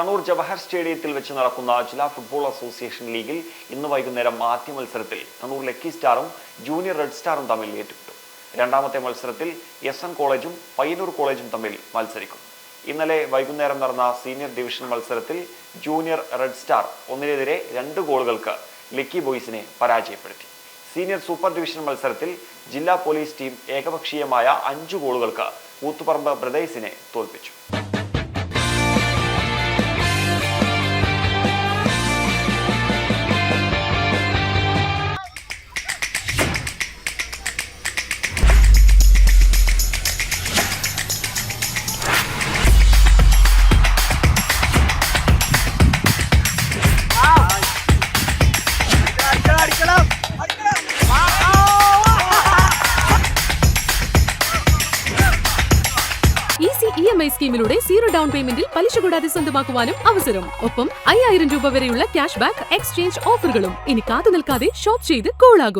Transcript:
കണ്ണൂർ ജവഹർ സ്റ്റേഡിയത്തിൽ വെച്ച് നടക്കുന്ന ജില്ലാ ഫുട്ബോൾ അസോസിയേഷൻ ലീഗിൽ ഇന്ന് വൈകുന്നേരം ആദ്യ മത്സരത്തിൽ കണ്ണൂർ ലക്കി സ്റ്റാറും ജൂനിയർ റെഡ് സ്റ്റാറും തമ്മിൽ ഏറ്റുമുട്ടും. രണ്ടാമത്തെ മത്സരത്തിൽ SN കോളേജും പയ്യന്നൂർ കോളേജും തമ്മിൽ മത്സരിക്കും. ഇന്നലെ വൈകുന്നേരം നടന്ന സീനിയർ ഡിവിഷൻ മത്സരത്തിൽ ജൂനിയർ റെഡ് സ്റ്റാർ 1-നെതിരെ 2 ഗോളുകൾക്ക് ലക്കി ബോയ്സിനെ പരാജയപ്പെടുത്തി. സീനിയർ സൂപ്പർ ഡിവിഷൻ മത്സരത്തിൽ ജില്ലാ പോലീസ് ടീം ഏകപക്ഷീയമായ 5 ഗോളുകൾക്ക് കൂത്തുപറമ്പ് ബ്രദേഴ്സിനെ തോൽപ്പിച്ചു. EMI സ്കീമിലൂടെ 0 ഡൗൺ പേയ്മെന്റിൽ പലിശ കൂടാതെ സ്വന്തമാക്കുവാനും അവസരം. ഒപ്പം 5000 രൂപ വരെയുള്ള ക്യാഷ് ബാക്ക് എക്സ്ചേഞ്ച് ഓഫറുകളും. ഇനി കാത്തു നിൽക്കാതെ ഷോപ്പ് ചെയ്ത് കൂളാകൂ.